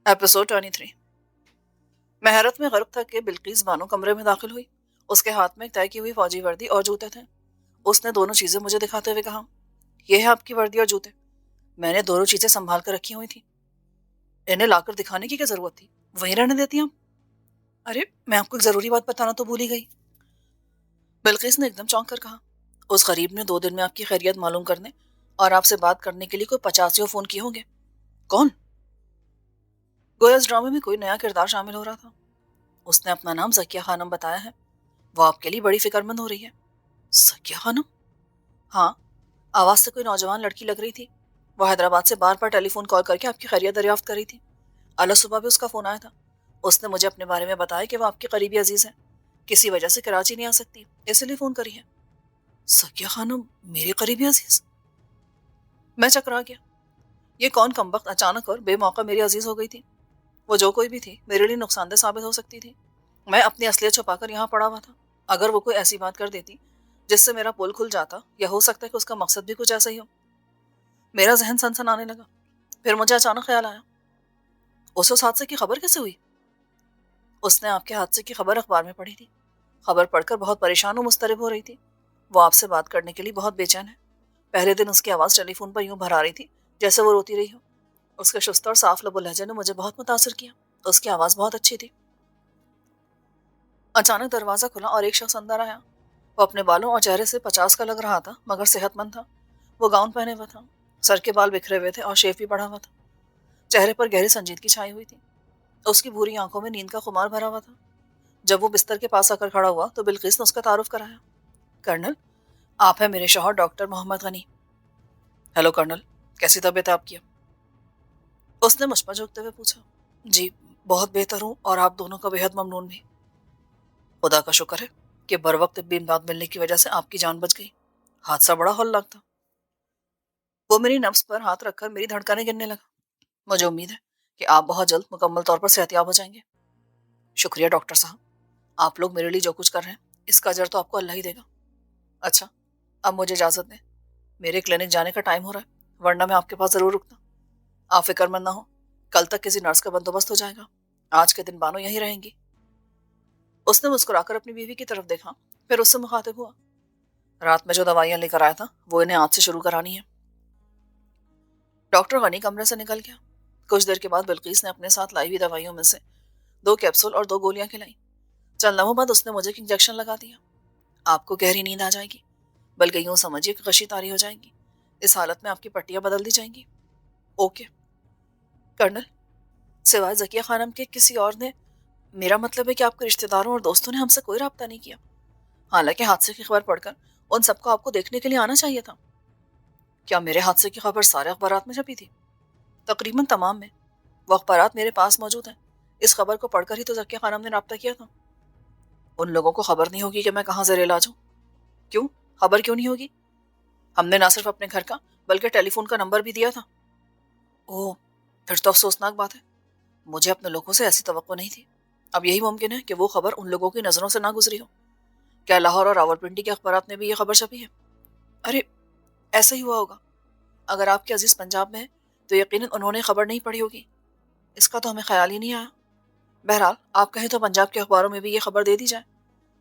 Episode 23۔ میں حیرت میں غرق تھا کہ بلقیس بانو کمرے میں داخل ہوئی۔ اس کے ہاتھ میں ایک طے کی ہوئی فوجی وردی اور جوتے تھے۔ اس نے دونوں چیزیں مجھے دکھاتے ہوئے کہا، یہ ہے آپ کی وردی اور جوتے۔ میں نے دونوں چیزیں سنبھال کر رکھی ہوئی تھیں۔ انہیں لا کر دکھانے کی کیا ضرورت تھی؟ وہیں رہنے دیتی ہم۔ ارے میں آپ کو ایک ضروری بات بتانا تو بھول ہی گئی، بلقیس نے ایک دم چونک کر کہا۔ اس غریب نے 2 دن میں آپ کی خیریت معلوم کرنے اور آپ سے بات کرنے کے لیے کوئی 85 فون کیے ہوں گے۔ کون؟ گویا اس ڈرامے میں کوئی نیا کردار شامل ہو رہا تھا۔ اس نے اپنا نام زکیہ خانم بتایا ہے۔ وہ آپ کے لیے بڑی فکر مند ہو رہی ہے۔ زکیہ خانم؟ ہاں، آواز سے کوئی نوجوان لڑکی لگ رہی تھی۔ وہ حیدرآباد سے بار بار ٹیلی فون کال کر کے آپ کی خیریت دریافت کر رہی تھی۔ اللہ صبح بھی اس کا فون آیا تھا۔ اس نے مجھے اپنے بارے میں بتایا کہ وہ آپ کی قریبی عزیز ہے، کسی وجہ سے کراچی نہیں آ سکتی، اس لیے فون کری ہے۔ زکیہ خانم میری قریبی عزیز؟ میں چکرا گیا۔ یہ کون کمبخت اچانک اور بے موقع میری عزیز ہو گئی تھی؟ وہ جو کوئی بھی تھی میرے لیے نقصان دہ ثابت ہو سکتی تھی۔ میں اپنی اصلیت چھپا کر یہاں پڑا ہوا تھا۔ اگر وہ کوئی ایسی بات کر دیتی جس سے میرا پول کھل جاتا، یا ہو سکتا ہے کہ اس کا مقصد بھی کچھ ایسا ہی ہو۔ میرا ذہن سنسن آنے لگا۔ پھر مجھے اچانک خیال آیا، اس حادثے کی خبر کیسے ہوئی؟ اس نے آپ کے حادثے کی خبر اخبار میں پڑھی تھی۔ خبر پڑھ کر بہت پریشان و مضطرب ہو رہی تھی۔ وہ آپ سے بات کرنے کے لیے بہت بے چین ہے۔ پہلے دن اس کی آواز ٹیلی فون پر یوں بھر آ رہی تھی جیسے وہ روتی رہی ہو۔ اس کے شستہ اور صاف لب و لہجے نے مجھے بہت متاثر کیا۔ اس کی آواز بہت اچھی تھی۔ اچانک دروازہ کھلا اور ایک شخص اندر آیا۔ وہ اپنے بالوں اور چہرے سے 50 کا لگ رہا تھا، مگر صحت مند تھا۔ وہ گاؤن پہنے ہوا تھا، سر کے بال بکھرے ہوئے تھے اور شیو بھی بڑھا ہوا تھا۔ چہرے پر گہری سنجیدگی چھائی ہوئی تھی۔ اس کی بھوری آنکھوں میں نیند کا خمار بھرا ہوا تھا۔ جب وہ بستر کے پاس آ کر کھڑا ہوا تو بلقیس نے اس کا تعارف کرایا۔ کرنل، آپ ہیں میرے شوہر ڈاکٹر محمد غنی۔ ہیلو کرنل، کیسی طبیعت ہے آپ کی؟ اس نے مجھ پر جھکتے ہوئے پوچھا۔ جی بہت بہتر ہوں، اور آپ دونوں کا بےحد ممنون بھی۔ خدا کا شکر ہے کہ بر وقت طبی امداد ملنے کی وجہ سے آپ کی جان بچ گئی۔ حادثہ بڑا ہولناک تھا۔ وہ میری نبض پر ہاتھ رکھ کر میری دھڑکنیں گننے لگا۔ مجھے امید ہے کہ آپ بہت جلد مکمل طور پر صحتیاب ہو جائیں گے۔ شکریہ ڈاکٹر صاحب، آپ لوگ میرے لیے جو کچھ کر رہے ہیں اس کا اجر تو آپ کو اللہ ہی دے گا۔ اچھا، اب مجھے اجازت دیں، میرے کلینک جانے کا ٹائم ہو رہا ہے، ورنہ میں آپ کے پاس ضرور رکتا۔ آپ فکر مند نہ ہو، کل تک کسی نرس کا بندوبست ہو جائے گا۔ آج کے دن بانو یہیں رہیں گی۔ اس نے مسکرا کر اپنی بیوی کی طرف دیکھا، پھر اس سے مخاطب ہوا۔ رات میں جو دوائیاں لے کر آیا تھا وہ انہیں آج سے شروع کرانی ہے۔ ڈاکٹر غنی کمرے سے نکل گیا۔ کچھ دیر کے بعد بلقیس نے اپنے ساتھ لائی ہوئی دوائیوں میں سے 2 کیپسول اور 2 گولیاں کھلائیں۔ چند لمحوں بعد اس نے مجھے ایک انجیکشن لگا دیا۔ آپ کو گہری نیند آ جائے گی، بلکہ یوں سمجھیے کہ غشی طاری ہو جائے گی۔ اس حالت میں آپ کی پٹیاں بدل دی جائیں گی۔ اوکے کرنل، سوائے زکیہ خانم کے کسی اور نے، میرا مطلب ہے کہ آپ کے رشتہ داروں اور دوستوں نے ہم سے کوئی رابطہ نہیں کیا؟ حالانکہ حادثے کی خبر پڑھ کر ان سب کو آپ کو دیکھنے کے لیے آنا چاہیے تھا۔ کیا میرے حادثے کی خبر سارے اخبارات میں چھپی تھی؟ تقریباً تمام میں۔ وہ اخبارات میرے پاس موجود ہیں۔ اس خبر کو پڑھ کر ہی تو زکیہ خانم نے رابطہ کیا تھا۔ ان لوگوں کو خبر نہیں ہوگی کہ میں کہاں زیر علاج ہوں؟ کیوں؟ خبر کیوں نہیں ہوگی؟ ہم نے نہ صرف اپنے گھر کا بلکہ ٹیلی فون کا نمبر بھی دیا تھا۔ اوہ، پھر تو افسوسناک بات ہے۔ مجھے اپنے لوگوں سے ایسی توقع نہیں تھی۔ اب یہی ممکن ہے کہ وہ خبر ان لوگوں کی نظروں سے نہ گزری ہو۔ کیا لاہور اور راولپنڈی کے اخبارات میں بھی یہ خبر چھپی ہے؟ ارے ایسا ہی ہوا ہوگا۔ اگر آپ کے عزیز پنجاب میں ہیں تو یقیناً انہوں نے خبر نہیں پڑھی ہوگی۔ اس کا تو ہمیں خیال ہی نہیں آیا۔ بہرحال آپ کہیں تو پنجاب کے اخباروں میں بھی یہ خبر دے دی جائے،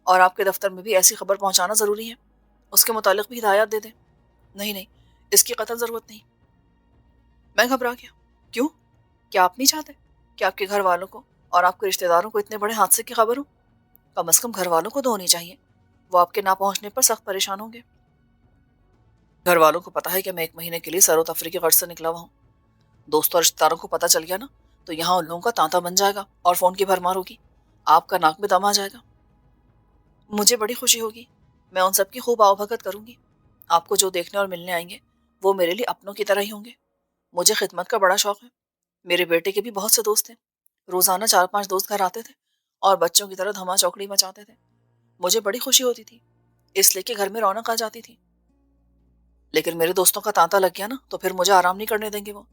اور آپ کے دفتر میں بھی ایسی خبر پہنچانا ضروری ہے۔ اس کے متعلق بھی ہدایات دے دیں۔ نہیں، اس کی قطعا ضرورت نہیں۔ میں گھبرا گیا۔ کیوں؟ کیا آپ نہیں چاہتے کہ آپ کے گھر والوں کو اور آپ کے رشتہ داروں کو اتنے بڑے حادثے کی خبر ہو؟ کم از کم گھر والوں کو تو ہونی چاہیے۔ وہ آپ کے نہ پہنچنے پر سخت پریشان ہوں گے۔ گھر والوں کو پتا ہے کہ میں 1 مہینے کے لیے سیر و تفریح کی غرض سے نکلا ہوا ہوں۔ دوستوں اور رشتہ داروں کو پتا چل گیا نا تو یہاں ان لوگوں کا تانتا بن جائے گا اور فون کی بھرمار ہوگی۔ آپ کا ناک میں دم آ جائے گا۔ مجھے بڑی خوشی ہوگی، میں ان سب کی خوب آؤ بھگت کروں گی۔ آپ کو جو دیکھنے اور ملنے آئیں گے وہ میرے لیے اپنوں کی طرح ہی ہوں گے۔ مجھے خدمت کا بڑا شوق ہے۔ میرے بیٹے کے بھی بہت سے دوست ہیں۔ روزانہ 4-5 دوست گھر آتے تھے اور بچوں کی طرح دھما چوکڑی مچاتے تھے۔ مجھے بڑی خوشی ہوتی تھی، اس لیے کہ گھر میں رونق آ جاتی تھی۔ لیکن میرے دوستوں کا تانتا لگ گیا نا تو پھر مجھے آرام نہیں کرنے دیں گے وہ۔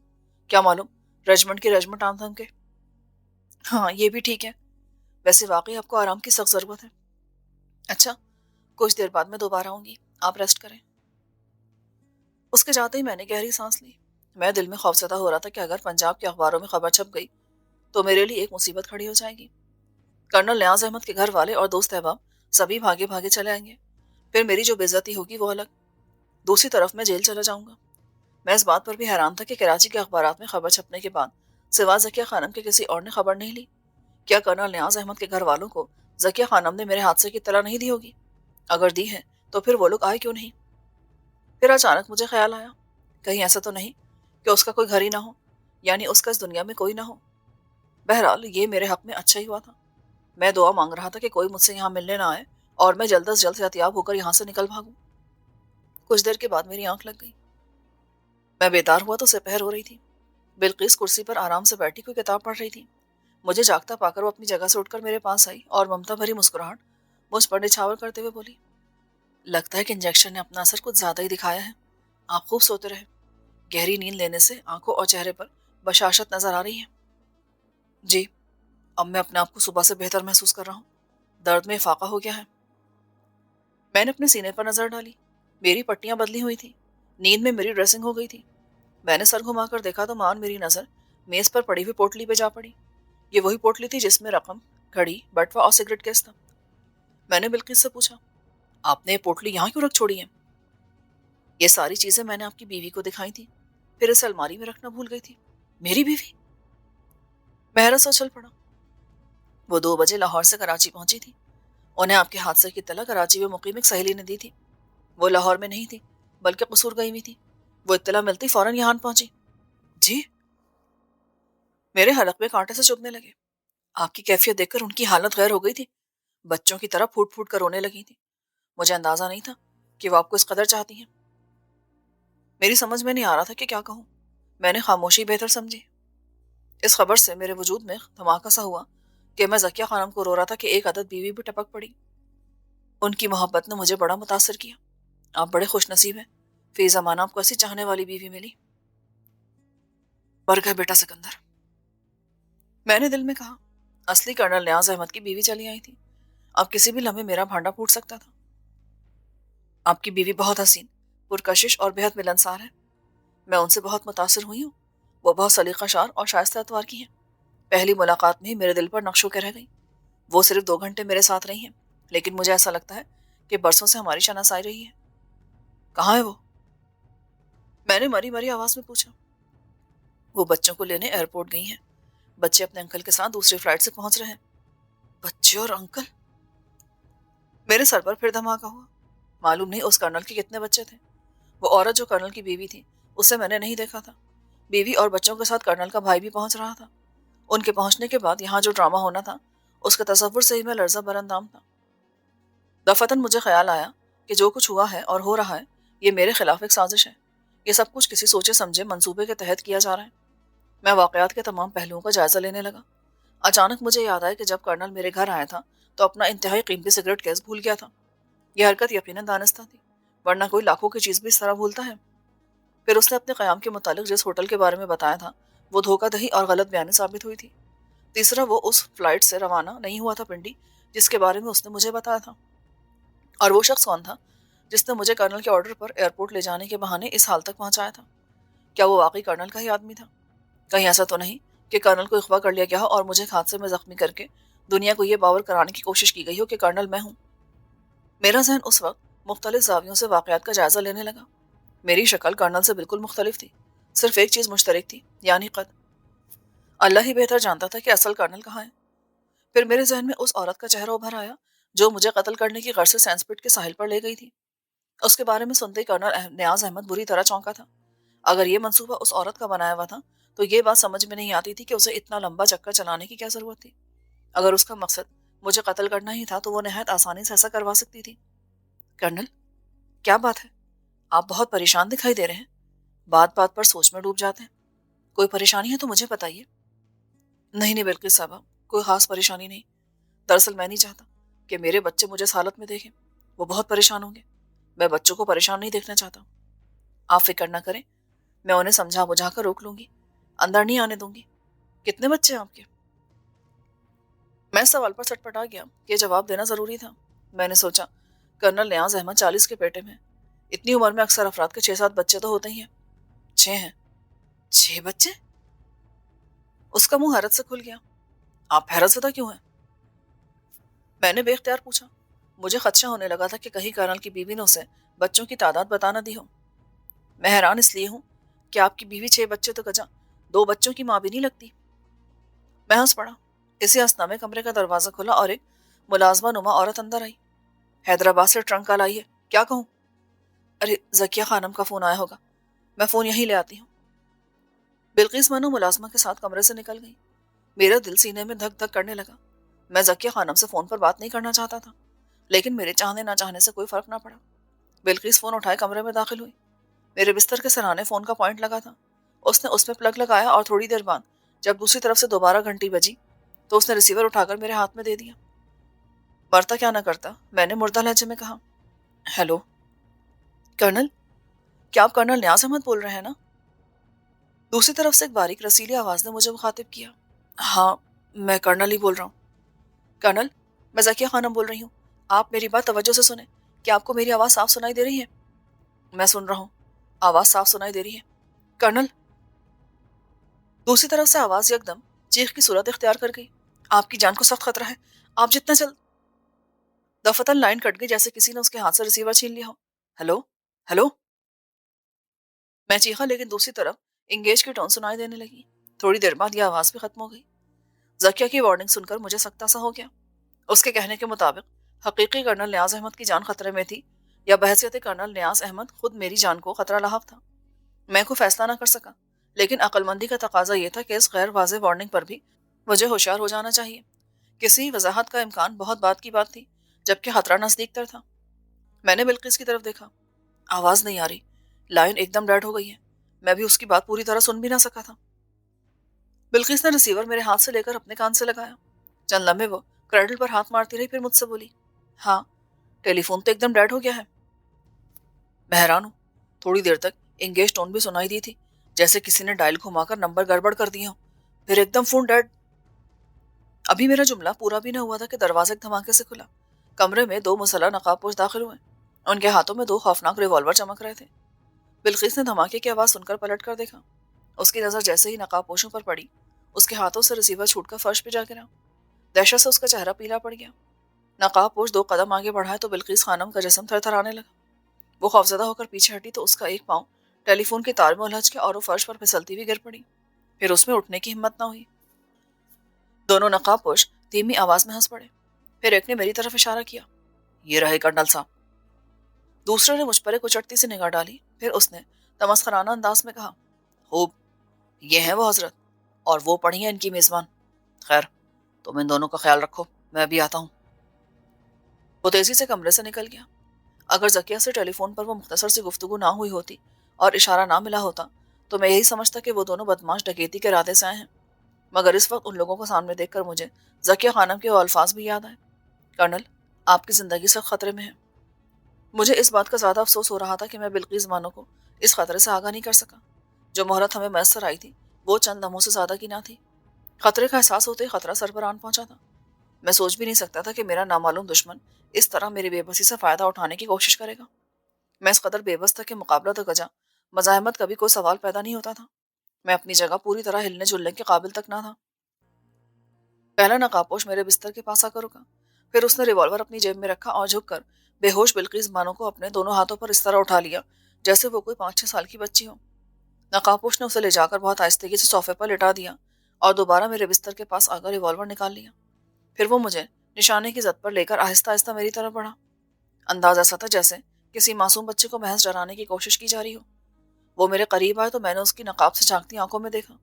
کیا معلوم، رجمنٹ کی رجمنٹ آن تھم کے۔ ہاں یہ بھی ٹھیک ہے، ویسے واقعی آپ کو آرام کی سخت ضرورت ہے۔ اچھا، کچھ دیر بعد میں دوبارہ آؤں گی، آپ ریسٹ کریں۔ اس کے جاتے ہی میں نے گہری سانس لی۔ میں دل میں خوفزدہ ہو رہا تھا کہ اگر پنجاب کے اخباروں میں خبر چھپ گئی تو میرے لیے ایک مصیبت کھڑی ہو جائے گی۔ کرنل نیاز احمد کے گھر والے اور دوست احباب سبھی بھاگے بھاگے چلے آئیں گے، پھر میری جو بے عزتی ہوگی وہ الگ، دوسری طرف میں جیل چلا جاؤں گا۔ میں اس بات پر بھی حیران تھا کہ کراچی کے اخبارات میں خبر چھپنے کے بعد سوا ذکیہ خانم کے کسی اور نے خبر نہیں لی۔ کیا کرنل نیاز احمد کے گھر والوں کو ذکیہ خانم نے میرے حادثے کی اطلاع نہیں دی ہوگی؟ اگر دی ہے تو پھر وہ لوگ آئے کیوں نہیں؟ پھر اچانک مجھے خیال آیا، کہیں ایسا تو نہیں کہ اس کا کوئی گھر ہی نہ ہو، یعنی اس کا اس دنیا میں کوئی نہ ہو۔ بہرحال یہ میرے حق میں اچھا ہی ہوا تھا۔ میں دعا مانگ رہا تھا کہ کوئی مجھ سے یہاں ملنے نہ آئے اور میں جلد از جلد صحتیاب ہو کر یہاں سے نکل بھاگوں۔ کچھ دیر کے بعد میری آنکھ لگ گئی۔ میں بیدار ہوا تو سپہر ہو رہی تھی۔ بلقیس کرسی پر آرام سے بیٹھی کوئی کتاب پڑھ رہی تھی۔ مجھے جاگتا پا کر وہ اپنی جگہ سے اٹھ کر میرے پاس آئی اور ممتا بھری مسکراہٹ مجھ پر نچھاور کرتے ہوئے بولی، لگتا ہے کہ انجیکشن نے اپنا اثر کچھ زیادہ ہی دکھایا ہے، آپ خوب سوتے رہے۔ گہری نیند لینے سے آنکھوں اور چہرے پر بشاشت نظر آ رہی ہے۔ جی، اب میں اپنے آپ کو صبح سے بہتر محسوس کر رہا ہوں، درد میں افاقہ ہو گیا ہے۔ میں نے اپنے سینے پر نظر ڈالی، میری پٹیاں بدلی ہوئی تھی، نیند میں میری ڈریسنگ ہو گئی تھی۔ میں نے سر گھما کر دیکھا تو مان میری نظر میز پر پڑی ہوئی پوٹلی پہ جا پڑی۔ یہ وہی پوٹلی تھی جس میں رقم، گھڑی، بٹوا اور سگریٹ کیس تھا۔ میں نے بلقیس سے پوچھا، آپ نے یہ پوٹلی یہاں کیوں رکھ چھوڑی ہے؟ یہ ساری چیزیں میں نے آپ کی بیوی کو دکھائی تھی، پھر اسے الماری میں رکھنا بھول گئی تھی۔ میری بیوی؟ میں حیرت سے اچھل پڑا۔ وہ 2 بجے لاہور سے کراچی پہنچی تھی۔ انہیں آپ کے حادثے کی اطلاع کراچی میں مقیم ایک سہیلی نے دی تھی۔ وہ لاہور میں نہیں تھی بلکہ قصور گئی ہوئی تھی۔ وہ اطلاع ملتی فوراً یہاں پہنچی۔ جی؟ میرے حلق میں کانٹے سے چبھنے لگے۔ آپ کی کیفیت دیکھ کر ان کی حالت غیر ہو گئی تھی، بچوں کی طرح پھوٹ پھوٹ کر رونے لگی تھی۔ مجھے اندازہ نہیں تھا کہ وہ آپ کو اس قدر چاہتی ہیں۔ میری سمجھ میں نہیں آ رہا تھا کہ کیا کہوں۔ میں نے خاموشی بہتر سمجھی۔ اس خبر سے میرے وجود میں دھماکہ سا ہوا کہ میں ذکیہ خانم کو رو رہا تھا کہ ایک عدد بیوی بھی ٹپک پڑی۔ ان کی محبت نے مجھے بڑا متاثر کیا۔ آپ بڑے خوش نصیب ہیں، فی زمانہ آپ کو ایسی چاہنے والی بیوی ملی۔ برگا بیٹا سکندر، میں نے دل میں کہا، اصلی کرنل نیاز احمد کی بیوی چلی آئی تھی۔ اب کسی بھی لمحے میرا بھانڈا پھوٹ سکتا تھا۔ آپ کی بیوی بہت حسین، پرکشش اور بہت ملنسار ہے۔ میں ان سے بہت متاثر ہوئی ہوں۔ وہ بہت سلیقہ شار اور شائستہ اتوار کی ہیں۔ پہلی ملاقات میں ہی میرے دل پر نقش ہو کے رہ گئی۔ وہ صرف 2 گھنٹے میرے ساتھ رہی ہیں، لیکن مجھے ایسا لگتا ہے کہ برسوں سے ہماری شناسائی رہی ہے۔ کہاں ہے وہ؟ میں نے مری مری آواز میں پوچھا۔ وہ بچوں کو لینے ایئرپورٹ گئی ہیں۔ بچے اپنے انکل کے ساتھ دوسری فلائٹ سے پہنچ رہے ہیں۔ بچے اور انکل؟ میرے سر پر پھر دھماکہ ہوا۔ معلوم نہیں اس کرنل کے کتنے بچے تھے۔ وہ عورت جو کرنل کی بیوی تھی اسے میں نے نہیں دیکھا تھا۔ بیوی اور بچوں کے ساتھ کرنل کا بھائی بھی پہنچ رہا تھا۔ ان کے پہنچنے کے بعد یہاں جو ڈرامہ ہونا تھا اس کے تصور سے ہی میں لرزہ برندام تھا۔ دفتن مجھے خیال آیا کہ جو کچھ ہوا ہے اور ہو رہا ہے یہ میرے خلاف ایک سازش ہے۔ یہ سب کچھ کسی سوچے سمجھے منصوبے کے تحت کیا جا رہا ہے۔ میں واقعات کے تمام پہلوؤں کا جائزہ لینے لگا۔ اچانک مجھے یاد آیا کہ جب کرنل میرے گھر آیا تھا تو اپنا انتہائی قیمتی سگریٹ کیس بھول گیا تھا۔ یہ حرکت یقیناً دانستہ تھی، ورنہ کوئی لاکھوں کی چیز بھی اس طرح بھولتا ہے۔ پھر اس نے اپنے قیام کے متعلق جس ہوٹل کے بارے میں بتایا تھا وہ دھوکہ دہی اور غلط بیانی ثابت ہوئی تھی۔ تیسرا، وہ اس فلائٹ سے روانہ نہیں ہوا تھا پنڈی جس کے بارے میں اس نے مجھے بتایا تھا۔ اور وہ شخص کون تھا جس نے مجھے کرنل کے آرڈر پر ایئرپورٹ لے جانے کے بہانے اس حال تک پہنچایا تھا؟ کیا وہ واقعی کرنل کا ہی آدمی تھا؟ کہیں ایسا تو نہیں کہ کرنل کو اغوا کر لیا گیا ہو اور مجھے حادثے میں زخمی کر کے دنیا کو یہ باور کرانے کی کوشش کی گئی ہو کہ کرنل میں ہوں؟ میرا ذہن اس وقت مختلف زاویوں سے واقعات کا جائزہ لینے لگا۔ میری شکل کرنل سے بالکل مختلف تھی، صرف ایک چیز مشترک تھی، یعنی قد۔ اللہ ہی بہتر جانتا تھا کہ اصل کرنل کہاں ہے۔ پھر میرے ذہن میں اس عورت کا چہرہ ابھر آیا جو مجھے قتل کرنے کی غرض سے سینسپٹ کے ساحل پر لے گئی تھی۔ اس کے بارے میں سنتے ہی کرنل نیاز احمد بری طرح چونکا تھا۔ اگر یہ منصوبہ اس عورت کا بنایا ہوا تھا تو یہ بات سمجھ میں نہیں آتی تھی کہ اسے اتنا لمبا چکر چلانے کی کیا ضرورت تھی۔ اگر اس کا مقصد مجھے قتل کرنا ہی تھا تو وہ نہایت آسانی سے ایسا کروا سکتی تھی۔ کرنل، کیا بات ہے؟ آپ بہت پریشان دکھائی دے رہے ہیں، بات بات پر سوچ میں ڈوب جاتے ہیں۔ کوئی پریشانی ہے تو مجھے بتائیے۔ نہیں بلقیس صاحبہ، کوئی خاص پریشانی نہیں۔ دراصل میں نہیں چاہتا کہ میرے بچے مجھے اس حالت میں دیکھیں، وہ بہت پریشان ہوں گے۔ میں بچوں کو پریشان نہیں دیکھنا چاہتا۔ آپ فکر نہ کریں، میں انہیں سمجھا بجھا کر روک لوں گی، اندر نہیں آنے دوں گی۔ کتنے بچے ہیں آپ کے؟ میں سوال پر سٹ پٹا گیا کہ جواب دینا ضروری تھا۔ میں نے سوچا کرنل نیاز احمد 40 کے پیٹے میں، اتنی عمر میں اکثر افراد کے 6-7 بچے تو ہوتے ہی ہیں۔ 6 ہیں؟ 6 بچے؟ اس کا منہ حیرت سے کھل گیا۔ آپ حیرت زدہ کیوں ہیں؟ میں نے بے اختیار پوچھا۔ مجھے خدشہ ہونے لگا تھا کہ کہیں کرنل کی بیوی نے اسے بچوں کی تعداد بتا نہ دی ہو۔ میں حیران اس لیے ہوں کہ آپ کی بیوی 6 بچے تو کجا 2 بچوں کی ماں بھی نہیں لگتی۔ میں ہنس پڑا۔ اسی اثنا میں کمرے کا دروازہ کھلا اور ایک ملازمہ نما عورت اندر آئی۔ حیدرآباد سے ٹرنک کال آئی ہے، کیا کہوں؟ ارے ذکیہ خانم کا فون آیا ہوگا، میں فون یہیں لے آتی ہوں۔ بلقیس مانو ملازمہ کے ساتھ کمرے سے نکل گئی۔ میرا دل سینے میں دھک دھک کرنے لگا۔ میں ذکیہ خانم سے فون پر بات نہیں کرنا چاہتا تھا، لیکن میرے چاہنے نہ چاہنے سے کوئی فرق نہ پڑا۔ بلقیس فون اٹھائے کمرے میں داخل ہوئی۔ میرے بستر کے سرہانے فون کا پوائنٹ لگا تھا۔ اس نے اس میں پلگ لگایا اور تھوڑی دیر بعد جب دوسری طرف سے دوبارہ گھنٹی بجی تو اس نے ریسیور اٹھا کر میرے ہاتھ میں دے دیا۔ مرتا کیا نہ کرتا، میں نے مردہ لہجے میں کہا۔ ہیلو کرنل، کیا آپ کرنل نیاز احمد بول رہے ہیں نا؟ دوسری طرف سے ایک باریک رسیلی آواز نے مجھے مخاطب کیا۔ ہاں، میں کرنل ہی بول رہا ہوں۔ کرنل، میں ذکیہ خانم بول رہی ہوں، آپ میری بات توجہ سے سنیں۔ کیا آپ کو میری آواز صاف سنائی دے رہی ہے؟ میں سن رہا ہوں، آواز صاف سنائی دے رہی ہے۔ کرنل، دوسری طرف سے آواز یکدم چیخ کی صورت اختیار کر گئی۔ آپ کی جان کو سخت خطرہ ہے، آپ جتنا جلد… دفتن لائن کٹ گئی جیسے کسی نے اس کے ہاتھ سے ریسیور چھین لیا ہو۔ ہیلو ہیلو، میں چیخا، لیکن دوسری طرف انگیج کی ٹون سنائی دینے لگی۔ تھوڑی دیر بعد یہ آواز بھی ختم ہو گئی۔ ذکیہ کی وارننگ سن کر مجھے سکتا سا ہو گیا۔ اس کے کہنے کے مطابق حقیقی کرنل نیاز احمد کی جان خطرے میں تھی یا بحیثیت کرنل نیاز احمد خود میری جان کو خطرہ لاحق تھا۔ میں کوئی فیصلہ نہ کر سکا، لیکن عقل مندی کا تقاضا یہ تھا کہ اس غیر واضح وارننگ پر بھی مجھے ہوشیار ہو جانا چاہیے۔ کسی وضاحت کا امکان بہت بات کی بات تھی، جبکہ خطرہ نزدیک تر تھا۔ میں نے بلقیس کی طرف دیکھا۔ آواز نہیں آ رہی، لائن ایک دم ڈیڈ ہو گئی ہے۔ میں بھی اس کی بات پوری طرح سن بھی نہ سکا تھا۔ بلقیس نے ریسیور میرے ہاتھ سے لے کر اپنے کان سے لگایا۔ چند لمحے وہ کریڈل پر ہاتھ مارتی رہی، پھر مجھ سے بولی، ہاں، ٹیلی فون تو ایک دم ڈیڈ ہو گیا ہے۔ میں حیران ہوں۔ تھوڑی دیر تک انگیج ٹون بھی سنائی دی تھی، جیسے کسی نے ڈائل گھما کر نمبر گڑبڑ کر دیا ہو، پھر ایک دم فون ڈیڈ۔ ابھی میرا جملہ پورا بھی نہ ہوا تھا کہ دروازہ ایک دھماکے سے کھلا۔ کمرے میں 2 مسلح نقاب پوش داخل ہوئے۔ ان کے ہاتھوں میں 2 خوفناک ریوالور چمک رہے تھے۔ بلقیس نے دھماکے کی آواز سن کر پلٹ کر دیکھا۔ اس کی نظر جیسے ہی نقاب پوشوں پر پڑی، اس کے ہاتھوں سے ریسیور چھوٹ کر فرش پہ جا گرا۔ دہشت سے اس کا چہرہ پیلا پڑ گیا۔ نقاب پوش 2 قدم آگے بڑھائے تو بلقیس خانم کا جسم تھر تھرانے لگا۔ وہ خوفزدہ ہو کر پیچھے ہٹی تو اس کا ایک پاؤں ٹیلی فون کے تار میں الجھ گیا اور وہ فرش پر پھسلتی ہوئی گر پڑی۔ پھر اس میں اٹھنے کی ہمت نہ ہوئی۔ دونوں نقاب پوش دھیمی آواز میں ہنس پڑے۔ پھر ایک نے میری طرف اشارہ کیا، یہ رہے کرنل صاحب۔ دوسرے نے مجھ پر ایک اچٹتی سی نگاہ ڈالی، پھر اس نے تمسخرانہ انداز میں کہا، خوب، یہ ہیں وہ حضرت، اور وہ پڑھی ہیں ان کی میزبان۔ خیر، تم ان دونوں کا خیال رکھو، میں ابھی آتا ہوں۔ وہ تیزی سے کمرے سے نکل گیا۔ اگر ذکیہ سے ٹیلی فون پر وہ مختصر سی گفتگو نہ ہوئی ہوتی اور اشارہ نہ ملا ہوتا تو میں یہی سمجھتا کہ وہ دونوں بدماش ڈکیتی کے ارادے سے آئے ہیں، مگر اس وقت ان لوگوں کو سامنے دیکھ کر مجھے ذکیہ خانم کے وہ الفاظ بھی یاد آئے، کرنل، آپ کی زندگی سخت خطرے میں ہے۔ مجھے اس بات کا زیادہ افسوس ہو رہا تھا کہ میں بلقیس بانو کو اس خطرے سے آگاہ نہیں کر سکا۔ جو مہلت ہمیں میسر آئی تھی وہ چند لمحوں سے زیادہ کی نہ تھی۔ خطرے کا احساس ہوتے ہی خطرہ سر پر آن پہنچا تھا۔ میں سوچ بھی نہیں سکتا تھا کہ میرا نامعلوم دشمن اس طرح میری بے بسی سے فائدہ اٹھانے کی کوشش کرے گا۔ میں اس قدر بے بس تھا کہ مقابلہ تو گجا، مزاحمت کا بھی کوئی سوال پیدا نہیں ہوتا تھا۔ میں اپنی جگہ پوری طرح ہلنے جلنے کے قابل تک نہ تھا۔ پہلا نقابپوش میرے بستر کے پاس آ کر رکا، پھر اس نے ریوالور اپنی جیب میں رکھا اور جھک کر بے ہوش بلقیس بانو کو اپنے دونوں ہاتھوں پر اس طرح اٹھا لیا جیسے وہ کوئی 5-6 سال کی بچی ہو۔ نقابپوش نے اسے لے جا کر بہت آہستگی سے صوفے پر لٹا دیا اور دوبارہ میرے بستر کے پاس آ کر ریوالور نکال لیا۔ پھر وہ مجھے نشانے کی زد پر لے کر آہستہ آہستہ میری طرف بڑھا۔ انداز ایسا تھا جیسے کسی معصوم بچے کو محض ڈرانے کی کوشش کی جا رہی ہو۔ وہ میرے قریب آئے تو میں نے اس کی نقاب سے جھانکتی آنکھوں میں دیکھا۔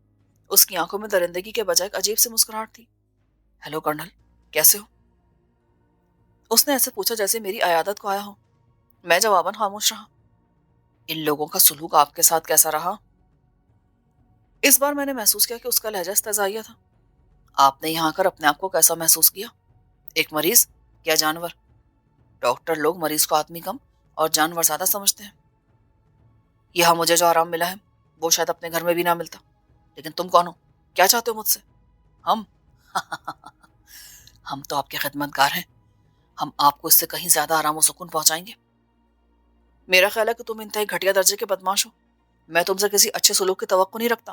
اس کی آنکھوں میں درندگی کے بجائے ایک عجیب سی مسکراہٹ تھی۔ ہیلو کرنل، کیسے ہو؟ اس نے ایسے پوچھا جیسے میری عیادت کو آیا ہو۔ میں جواباً خاموش رہا۔ ان لوگوں کا سلوک آپ کے ساتھ کیسا رہا؟ اس بار میں نے محسوس کیا کہ اس کا لہجہ استہزائیہ تھا۔ آپ نے یہاں کر اپنے آپ کو کیسا محسوس کیا؟ ایک مریض یا جانور؟ ڈاکٹر لوگ مریض کو آدمی کم اور جانور زیادہ سمجھتے ہیں۔ یہاں مجھے جو آرام ملا ہے وہ شاید اپنے گھر میں بھی نہ ملتا۔ لیکن تم کون ہو؟ کیا چاہتے ہو مجھ سے؟ ہم ہم تو آپ کے خدمت گار ہیں۔ ہم آپ کو اس سے کہیں زیادہ آرام و سکون پہنچائیں گے۔ میرا خیال ہے کہ تم انتہائی گھٹیا درجے کے بدماش ہو۔ میں تم سے کسی اچھے سلوک کی توقع نہیں رکھتا۔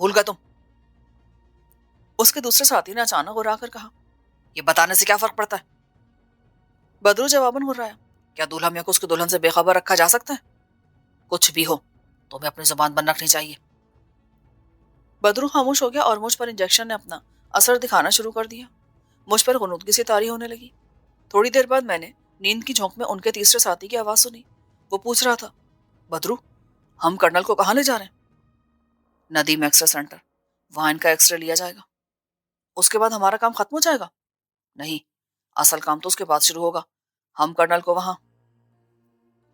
بھول گا تم؟ اس کے دوسرے ساتھی نے اچانک اڑا کر کہا۔ یہ بتانے سے کیا فرق پڑتا ہے؟ بدرو جواباً ہرایا، کیا دولہا میاں کو اس کی دلہن سے بے خبر رکھا جا سکتا ہے؟ کچھ بھی ہو، تمہیں اپنی زبان بند رکھنی چاہیے۔ بدرو خاموش ہو گیا اور مجھ پر انجیکشن نے اپنا اثر دکھانا شروع کر دیا۔ مجھ پر غنودگی سی طاری ہونے لگی۔ تھوڑی دیر بعد میں نے نیند کی جھونک میں ان کے تیسرے ساتھی کی آواز سنی۔ وہ پوچھ رہا تھا، بدرو، ہم کرنل کو کہاں لے جا رہے ہیں؟ ندیم ایکس رے سینٹر، وہاں ان کا ایکس رے لیا جائے گا۔ اس کے بعد ہمارا کام ختم ہو جائے گا؟ نہیں، اصل کام تو اس کے بعد شروع ہوگا۔ ہم کرنل کو وہاں…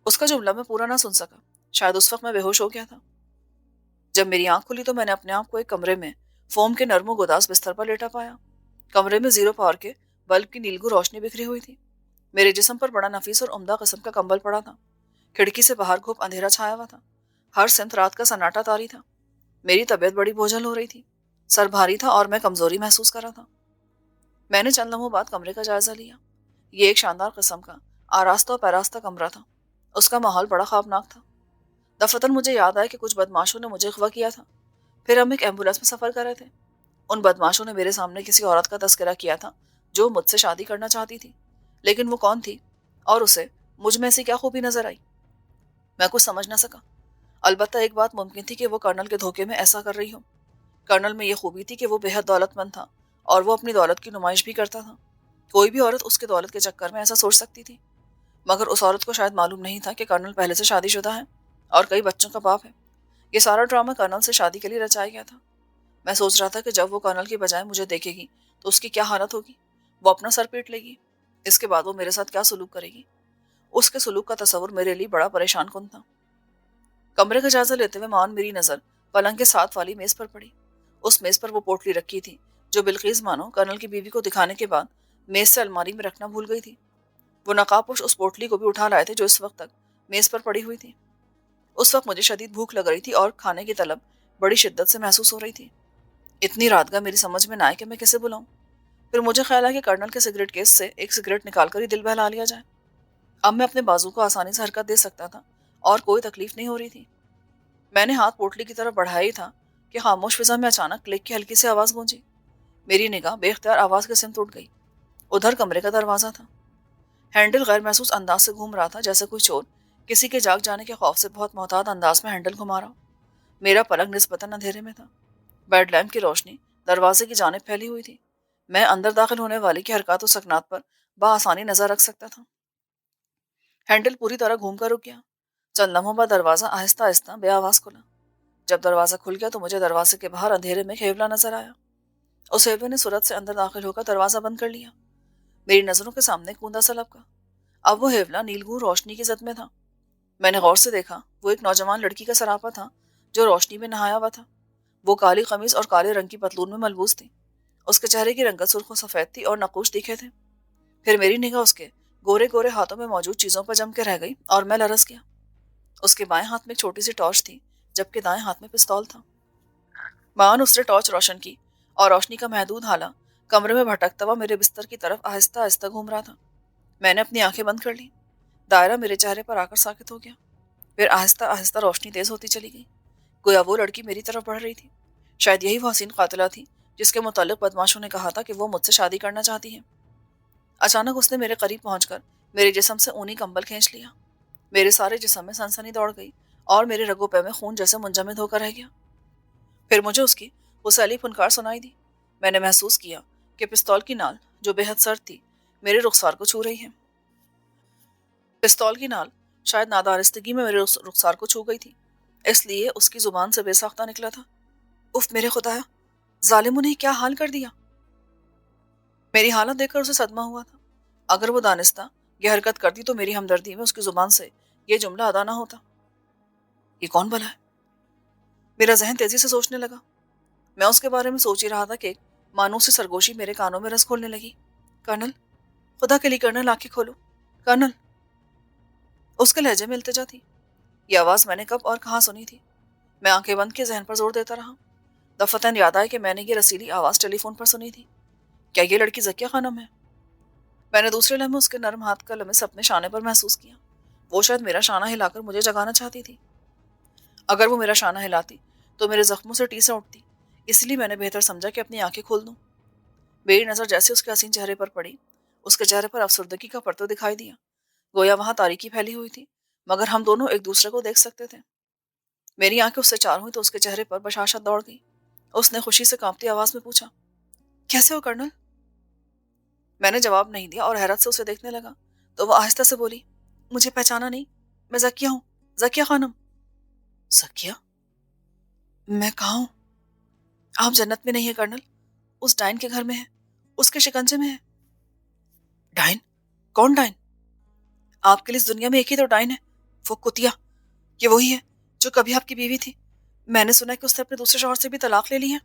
اس کا جملہ میں پورا نہ سن سکا، شاید اس وقت میں بے ہوش ہو گیا تھا۔ جب میری آنکھ کھلی تو میں نے اپنے آپ کو ایک کمرے میں فوم کے نرم و گداز بستر پر لیٹا پایا۔ کمرے میں 0 پاور کے بلب کی نیلگو روشنی بکھری ہوئی تھی۔ میرے جسم پر بڑا نفیس اور عمدہ قسم کا کمبل پڑا تھا۔ کھڑکی سے باہر گھوپ اندھیرا چھایا ہوا تھا۔ ہر سمت رات کا سناٹا طاری تھا۔ میری طبیعت بڑی بوجھل ہو رہی تھی، سر بھاری تھا اور میں کمزوری محسوس کر رہا تھا۔ میں نے چند لمحوں بعد کمرے کا جائزہ لیا۔ یہ ایک شاندار قسم کا آراستہ و پیراستہ کمرہ تھا۔ اس کا ماحول بڑا خوابناک تھا۔ دفتر مجھے یاد آیا کہ کچھ بدماشوں نے مجھے اغوا کیا تھا۔ پھر ہم ایک ایمبولینس میں سفر کر رہے تھے۔ ان بدماشوں نے میرے سامنے کسی عورت کا تذکرہ کیا تھا جو مجھ سے شادی کرنا چاہتی تھی، لیکن وہ کون تھی اور اسے مجھ میں ایسی کیا خوبی نظر آئی؟ میں کچھ سمجھ نہ سکا۔ البتہ ایک بات ممکن تھی کہ وہ کرنل کے دھوکے میں ایسا کر رہی ہو۔ کرنل میں یہ خوبی تھی کہ وہ بے حد دولت مند تھا اور وہ اپنی دولت کی نمائش بھی کرتا تھا۔ کوئی بھی عورت اس کے دولت کے چکر میں ایسا سوچ سکتی تھی، مگر اس عورت کو شاید معلوم نہیں تھا کہ کرنل پہلے سے شادی شدہ ہے اور کئی بچوں کا باپ ہے۔ یہ سارا ڈرامہ کرنل سے شادی کے لیے رچایا گیا تھا۔ میں سوچ رہا تھا کہ جب وہ کرنل کی بجائے مجھے دیکھے گی تو اس کی کیا حالت ہوگی۔ وہ اپنا سر پیٹ لے گی۔ اس کے بعد وہ میرے ساتھ کیا سلوک کرے گی؟ اس کے سلوک کا تصور میرے لیے بڑا پریشان کن تھا۔ کمرے کا جائزہ لیتے ہوئے مان میری نظر پلنگ کے ساتھ والی میز پر پڑی۔ اس میز پر وہ پوٹلی رکھی تھی جو بلقیس بانو کرنل کی بیوی کو دکھانے کے بعد میز سے الماری میں رکھنا بھول گئی تھی۔ وہ نقاب پوش اس پوٹلی کو بھی اٹھا لائے تھے جو اس وقت تک میز پر پڑی ہوئی تھی۔ اس وقت مجھے شدید بھوک لگ رہی تھی اور کھانے کی طلب بڑی شدت سے محسوس ہو رہی تھی۔ اتنی رات گاہ میری سمجھ میں نہ آئے کہ میں کسے بلاؤں۔ پھر مجھے خیال ہے کہ کرنل کے سگریٹ کیس سے ایک سگریٹ نکال کر ہی دل بہلا لیا جائے۔ اب میں اپنے بازو کو آسانی سے حرکت دے سکتا تھا اور کوئی تکلیف نہیں ہو رہی تھی۔ میں نے ہاتھ پوٹلی کی طرف بڑھایا ہی تھا کہ خاموش فضا میں اچانک کلک کی ہلکی سی آواز گونجی۔ میری نگاہ بے اختیار آواز کے سمت اٹھ گئی۔ ادھر کمرے کا دروازہ تھا۔ ہینڈل غیر محسوس انداز سے گھوم رہا تھا، جیسے کوئی چور کسی کے جاگ جانے کے خوف سے بہت محتاط انداز میں ہینڈل گھما رہا ہو۔ میرا پلنگ نسبتاً اندھیرے میں تھا۔ بیڈ لیمپ کی روشنی دروازے کی جانب پھیلی ہوئی تھی۔ میں اندر داخل ہونے والے کی حرکات و سکنات پر بآسانی نظر رکھ سکتا تھا۔ ہینڈل پوری طرح گھوم کر رک گیا۔ چند لمحوں بعد دروازہ آہستہ آہستہ بے آواز کھلا۔ جب دروازہ کھل گیا تو مجھے دروازے کے باہر اندھیرے میں ایک ہیولا نظر آیا۔ اس ہیولے نے سرعت سے اندر داخل ہو کر دروازہ بند کر لیا۔ میری نظروں کے سامنے کوندا سا لپکا۔ اب وہ ہیولا نیلگوں روشنی کی زد میں تھا۔ میں نے غور سے دیکھا، وہ ایک نوجوان لڑکی کا سراپا تھا جو روشنی میں نہایا ہوا تھا۔ وہ کالی قمیض اور کالے رنگ کی پتلون میں ملبوس تھی۔ اس کے چہرے کی رنگت سرخ و سفید تھی اور نقوش دکھے تھے۔ پھر میری نگاہ اس کے گورے گورے ہاتھوں میں موجود چیزوں پر جم کے رہ گئی اور میں لرز گیا۔ اس کے بائیں ہاتھ میں ایک چھوٹی سی ٹارچ تھی جبکہ دائیں ہاتھ میں پستول تھا۔ مان اس نے ٹارچ روشن کی اور روشنی کا محدود ہالہ کمرے میں بھٹکتا ہوا میرے بستر کی طرف آہستہ آہستہ گھوم رہا تھا۔ میں نے اپنی آنکھیں بند کر لی۔ دائرہ میرے چہرے پر آ کر ساکت ہو گیا۔ پھر آہستہ آہستہ روشنی تیز ہوتی چلی گئی۔ گویا وہ لڑکی میری طرف بڑھ رہی تھی۔ شاید یہی وہ حسین قاتلہ تھی جس کے متعلق بدماشوں نے کہا تھا کہ وہ مجھ سے شادی کرنا چاہتی ہے۔ اچانک اس نے میرے قریب پہنچ کر میرے جسم سے اونی کمبل کھینچ لیا۔ میرے سارے جسم میں سنسنی دوڑ گئی اور میرے رگوں پہ میں خون جیسے منجمد ہو کر رہ گیا۔ پھر مجھے اس کی وہ سیلی پھنکار سنائی دی۔ میں نے محسوس کیا کہ پستول کی نال جو بے حد سرد تھی میرے رخسار کو چھو رہی ہے۔ پستول کی نال شاید نادانستگی میں میرے رخسار کو چھو گئی تھی، اس لیے اس کی زبان سے بے ساختہ نکلا تھا، اف میرے خدایا، ظالموں نے کیا حال کر دیا۔ میری حالت دیکھ کر اسے صدمہ ہوا تھا۔ اگر وہ دانستہ یہ حرکت کرتی تو میری ہمدردی میں اس کی زبان سے یہ جملہ ادا نہ ہوتا۔ یہ کون بلا ہے؟ میرا ذہن تیزی سے سوچنے لگا۔ میں اس کے بارے میں سوچ ہی رہا تھا کہ ایک مانوسی سرگوشی میرے کانوں میں رس کھولنے لگی۔ کرنل، خدا کے لیے کرنل، آنکھیں کھولو، کرنل۔ اس کے لہجے میں التجا تھی۔ یہ آواز میں نے کب اور کہاں سنی تھی؟ میں آنکھیں بند کے ذہن پر زور دیتا رہا۔ دفتن یاد آیا کہ میں نے یہ رسیلی آواز ٹیلی فون پر سنی تھی۔ کیا یہ لڑکی ذکیہ خانم ہے؟ میں نے دوسرے لمحے اس کے نرم ہاتھ کا لمس اپنے شانے پر محسوس کیا۔ وہ شاید میرا شانہ ہلا کر مجھے جگانا چاہتی تھی۔ اگر وہ میرا شانہ ہلاتی تو میرے زخموں سے ٹیسیں اٹھتی اس لیے میں نے بہتر سمجھا کہ اپنی آنکھیں کھول دوں۔ میری نظر جیسے اس کے حسین چہرے پر پڑی، اس کے چہرے پر افسردگی کا پرتو دکھائی دیا، گویا وہاں تاریکی پھیلی ہوئی تھی، مگر ہم دونوں ایک دوسرے کو دیکھ سکتے تھے۔ میری آنکھیں اس سے چار ہوئی تو اس کے چہرے پر بشاشت دوڑ گئی۔ اس نے خوشی سے کانپتی آواز میں پوچھا، کیسے ہو کرنل؟ میں نے جواب نہیں دیا اور حیرت سے اسے دیکھنے لگا تو وہ آہستہ سے بولی، مجھے پہچانا نہیں؟ میں زکیہ ہوں، زکیہ خانم۔ زکیہ؟ میں کہاں ہوں؟ آپ جنت میں نہیں ہیں کرنل، اس ڈائن کے گھر میں ہیں، اس کے شکنجے میں ہیں۔ ڈائن؟ کون ڈائن؟ آپ کے لیے اس دنیا میں ایک ہی تو ڈائن ہے، وہ کتیا۔ یہ وہی ہے جو کبھی آپ کی بیوی تھی۔ میں نے سنا کہ اس نے اپنے دوسرے شوہر سے بھی طلاق لے لی ہے۔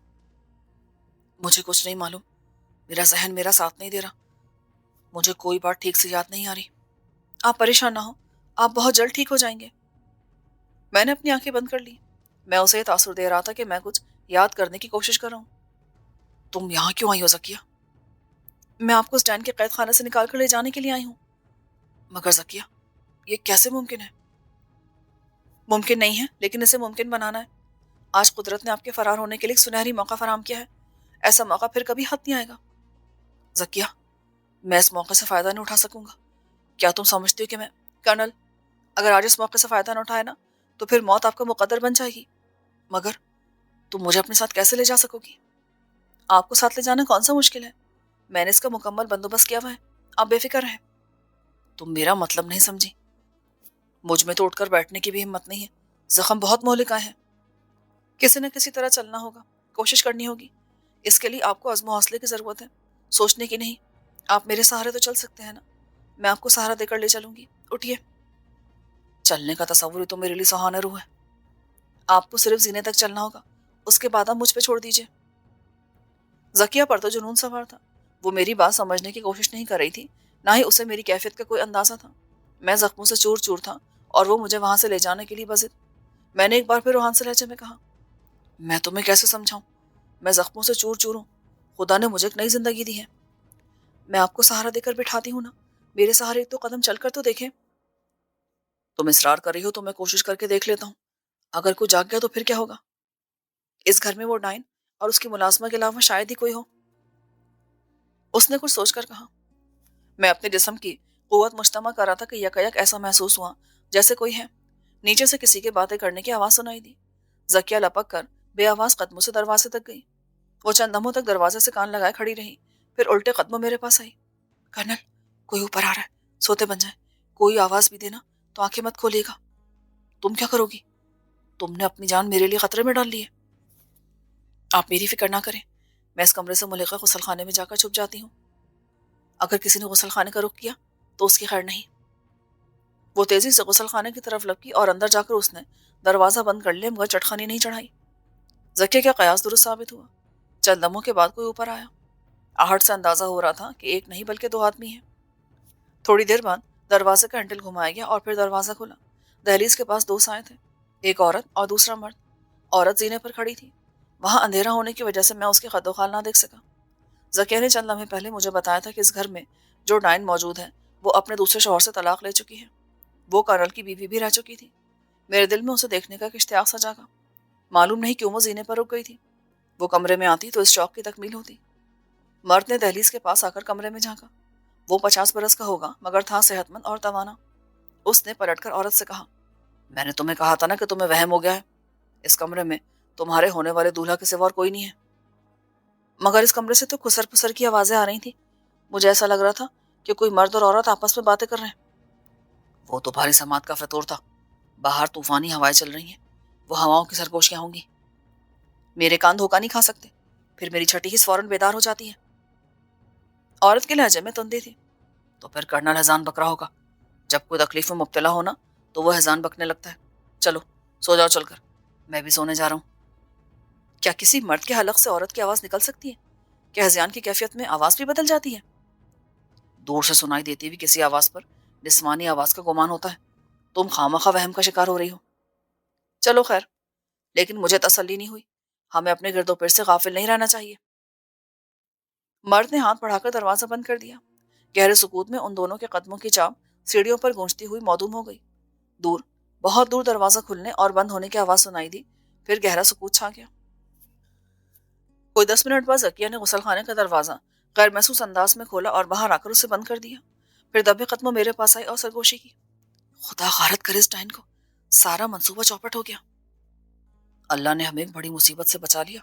مجھے کچھ نہیں معلوم، میرا ذہن میرا ساتھ نہیں دے رہا، مجھے کوئی بات ٹھیک سے یاد نہیں آ رہی۔ آپ پریشان نہ ہو، آپ بہت جلد ٹھیک ہو جائیں گے۔ میں نے اپنی آنکھیں بند کر لی۔ میں اسے یہ تاثر دے رہا تھا کہ میں کچھ یاد کرنے کی کوشش کر رہا ہوں۔ تم یہاں کیوں آئی ہو زکیہ؟ میں آپ کو اس ڈائن کے قید خانے سے نکال کر لے جانے کے لیے آئی ہوں۔ مگر زکیہ، یہ کیسے ممکن ہے؟ ممکن نہیں ہے، لیکن اسے ممکن بنانا ہے۔ آج قدرت نے آپ کے فرار ہونے کے لیے ایک سنہری موقع فراہم کیا ہے۔ ایسا موقع پھر کبھی ہاتھ نہیں آئے گا۔ زکیہ، میں اس موقع سے فائدہ نہیں اٹھا سکوں گا۔ کیا تم سمجھتی ہو کہ میں… کرنل، اگر آج اس موقع سے فائدہ نہ اٹھائے نا تو پھر موت آپ کا مقدر بن جائے گی۔ مگر تم مجھے اپنے ساتھ کیسے لے جا سکو گی؟ آپ کو ساتھ لے جانا کون سا مشکل ہے؟ میں نے اس کا مکمل بندوبست کیا ہوا ہے، آپ بے فکر رہیں۔ تم میرا مطلب نہیں سمجھی۔ مجھ میں تو اٹھ کر بیٹھنے کی بھی ہمت نہیں ہے، زخم بہت مہلک آئے ہیں۔ کسی نہ کسی طرح چلنا ہوگا، کوشش کرنی ہوگی۔ اس کے لیے آپ کو عزم و حوصلے کی ضرورت ہے، سوچنے کی نہیں۔ آپ میرے سہارے تو چل سکتے ہیں نا، میں آپ کو سہارا دے کر لے چلوں گی۔ اٹھیے۔ چلنے کا تصور ہی تو میرے لیے سہانا روح ہے۔ آپ کو صرف زینے تک چلنا ہوگا، اس کے بعد آپ مجھ پہ چھوڑ دیجئے۔ زکیہ پر تو جنون سوار تھا، وہ میری بات سمجھنے کی کوشش نہیں کر رہی تھی، نہ ہی اسے میری کیفیت کا کوئی اندازہ تھا۔ میں زخموں سے چور چور تھا اور وہ مجھے وہاں سے لے جانے کے لیے بضد۔ میں نے ایک بار پھر روحان سے لہجے میں کہا، میں تمہیں کیسے سمجھاؤں؟ میں زخموں سے چور چور ہوں، خدا نے مجھے ایک نئی زندگی دی ہے۔ میں آپ کو سہارا دے کر بٹھاتی ہوں نا، میرے سہارے ایک دو قدم چل کر تو دیکھیں۔ تم اصرار کر رہی ہو تو میں کوشش کر کے دیکھ لیتا ہوں، اگر کوئی جاگ گیا تو پھر کیا ہوگا؟ اس گھر میں وہ ڈائن اور اس کی ملازمہ کے علاوہ شاید ہی کوئی ہو۔ اس نے کچھ سوچ کر کہا۔ میں اپنے جسم کی قوت مجتمع کر رہا تھا کہ یکایک ایسا محسوس ہوا جیسے کوئی ہے۔ نیچے سے کسی کے باتیں کرنے کی آواز سنائی دی۔ زکیہ لپک کر بے آواز قدموں سے دروازے تک گئی۔ وہ چند دموں تک دروازے سے کان لگائے کھڑی رہی، پھر الٹے قدموں میرے پاس آئی۔ کرنل، کوئی اوپر آ رہا ہے، سوتے بن جائیں، کوئی آواز بھی دینا تو آنکھیں مت کھولیے گا۔ تم کیا کرو گی؟ تم نے اپنی جان میرے لیے خطرے میں ڈال لی ہے۔ آپ میری فکر نہ کریں، میں اس کمرے سے ملحقہ غسل خانے میں جا کر چھپ جاتی ہوں۔ اگر کسی نے غسل خانے کا رخ کیا تو اس کی خیر نہیں۔ وہ تیزی سے غسل خانے کی طرف لپکی اور اندر جا کر اس نے دروازہ بند کر لیا، مگر چٹخانی نہیں چڑھائی۔ زکیہ کا قیاس درست ثابت ہوا۔ چند لمحوں کے بعد کوئی اوپر آیا۔ آہٹ سے اندازہ ہو رہا تھا کہ ایک نہیں بلکہ دو آدمی ہیں۔ تھوڑی دیر بعد دروازے کا ہینڈل گھمایا گیا اور پھر دروازہ کھلا۔ دہلیز کے پاس دو سائے تھے، ایک عورت اور دوسرا مرد۔ عورت زینے پر کھڑی تھی، وہاں اندھیرا ہونے کی وجہ سے میں اس کے قد و خال نہ دیکھ سکا۔ زکیہ نے چند لمحے پہلے مجھے بتایا تھا کہ اس گھر میں جو ڈائن موجود ہے وہ اپنے دوسرے شوہر سے طلاق لے چکی ہے، وہ کرنل کی بیوی بھی رہ چکی تھی۔ میرے دل میں اسے دیکھنے کا ایک اشتیاق سا جاگا۔ معلوم نہیں کیوں وہ زینے پر رک گئی تھی، وہ کمرے میں آتی تو اس شوق کی تکمیل ہوتی۔ مرد نے دہلیز کے پاس آ کر کمرے میں جھانکا۔ وہ 50 برس کا ہوگا مگر تھا صحت مند اور توانا۔ اس نے پلٹ کر عورت سے کہا، میں نے تمہیں کہا تھا نا کہ تمہیں وہم ہو گیا ہے، اس کمرے میں تمہارے ہونے والے دولہا کے سوا اور کوئی نہیں ہے۔ مگر اس کمرے سے تو خسر پسر کی آوازیں آ رہی تھیں، مجھے ایسا لگ رہا تھا کہ کوئی مرد اور عورت آپس میں باتیں کر رہے ہیں۔ وہ تو بھاری سماعت کا فطور تھا، باہر طوفانی ہوائیں چل رہی ہیں، وہ ہواؤں کی سرگوشیاں ہوں گی۔ میرے کان دھوکہ نہیں کھا سکتے، پھر میری چھٹی حس فوراً بیدار ہو جاتی ہے۔ عورت کے لہجے میں تندی تھی۔ تو پھر کرنل حزان بک رہا ہوگا، جب کوئی تکلیف میں مبتلا ہونا تو وہ حزان بکنے لگتا ہے۔ چلو سو جاؤ چل کر، میں بھی سونے جا رہا ہوں۔ کیا کسی مرد کے حلق سے عورت کی آواز نکل سکتی ہے؟ کیا ہذیان کی کیفیت میں آواز بھی بدل جاتی ہے؟ دور سے سنائی دیتی ہوئی کسی آواز پر جسمانی آواز کا گمان ہوتا ہے۔ تم خامخواہ وہم کا شکار ہو رہی ہو۔ چلو خیر، لیکن مجھے تسلی نہیں ہوئی، ہمیں اپنے گرد و پیش سے غافل نہیں رہنا چاہیے۔ مرد نے ہاتھ بڑھا کر دروازہ بند کر دیا۔ گہرے سکوت میں ان دونوں کے قدموں کی چاپ سیڑھیوں پر گونجتی ہوئی معدوم ہو گئی۔ دور، بہت دور دروازہ کھلنے اور بند ہونے کی آواز سنائی دی، پھر گہرا سکوت چھا گیا۔ کوئی 10 منٹ بعد ذکیہ نے غسل خانے کا دروازہ غیر محسوس انداز میں کھولا اور باہر آ کر اسے بند کر دیا. پھر دبے قدموں میرے پاس آئی اور سرگوشی کی. خدا غارت کرے اس ٹائن کو، سارا منصوبہ چوپٹ ہو گیا. اللہ نے ہمیں ایک بڑی مصیبت سے بچا لیا.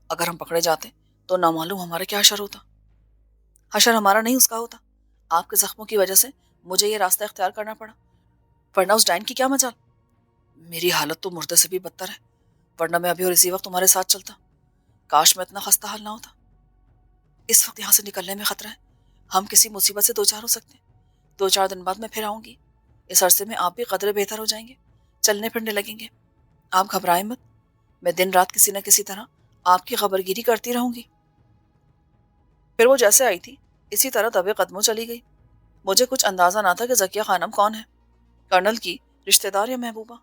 اگر ہم پکڑے جاتے تو نامعلوم ہمارا کیا حشر ہوتا. حشر ہمارا نہیں، اس کا ہوتا. آپ کے زخموں کی وجہ سے مجھے یہ راستہ اختیار کرنا پڑا، ورنہ اس ڈائن کی کیا مجال. میری حالت تو مردے سے بھی بدتر ہے، ورنہ میں ابھی اور اسی وقت تمہارے ساتھ چلتا. کاش میں اتنا خستہ حال نہ ہوتا. اس وقت یہاں سے نکلنے میں خطرہ ہے. ہم کسی مصیبت سے دوچار ہو سکتے ہیں. 2-4 دن بعد میں پھر آؤں گی. اس عرصے میں آپ بھی قدرے بہتر ہو جائیں گے، چلنے پھرنے لگیں گے. آپ گھبرائیں مت، میں دن رات کسی نہ کسی طرح آپ کی خبرگیری کرتی رہوں گی. پھر وہ جیسے آئی تھی اسی طرح دبے قدموں چلی گئی. مجھے کچھ اندازہ نہ تھا کہ ذکیہ خانم کون ہے، کرنل کی رشتہ دار یا محبوبہ.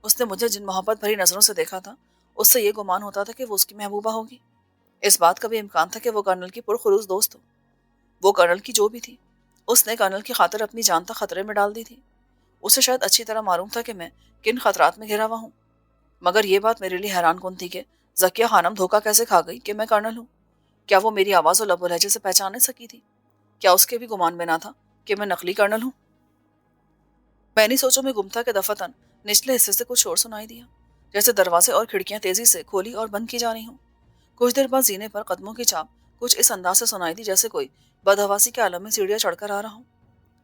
اس نے مجھے جن محبت بھری نظروں سے دیکھا تھا اس سے یہ گمان ہوتا تھا کہ وہ اس کی محبوبہ ہوگی. اس بات کا بھی امکان تھا کہ وہ کرنل کی پرخلوص دوست ہو. وہ کرنل کی جو بھی تھی، اس نے کرنل کی خاطر اپنی جان تک خطرے میں ڈال دی تھی. اسے شاید اچھی طرح معلوم تھا کہ میں کن خطرات میں گھرا ہوا ہوں. مگر یہ بات میرے لیے حیران کن تھی کہ ذکیہ خانم دھوکہ کیسے کھا گئی کہ میں کرنل ہوں. کیا وہ میری آواز اور لب و لہجے سے پہچان نہیں سکی تھی؟ کیا اس کے بھی گمان میں نہ تھا کہ میں نقلی کرنل ہوں؟ میں انہی سوچوں میں گم تھا کہ دفعتاً نچلے حصے سے کچھ شور سنائی دیا، جیسے دروازے اور کھڑکیاں تیزی سے کھولی اور بند کی جا رہی ہوں. کچھ دیر بعد زینے پر قدموں کی چاپ کچھ اس انداز سے سنائی دی جیسے کوئی بدحواسی کے عالم میں سیڑھیاں چڑھ کر آ رہا ہوں.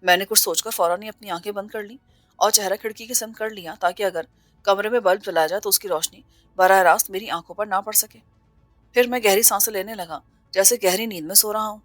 میں نے کچھ سوچ کر فوراً ہی اپنی آنکھیں بند کر لی اور چہرہ کھڑکی کی سمت کر لیا تاکہ اگر کمرے میں بلب جلایا جائے تو اس کی روشنی براہ راست میری آنکھوں پر نہ پڑ سکے. پھر میں گہری سانسیں لینے لگا، جیسے گہری نیند میں سو رہا ہوں.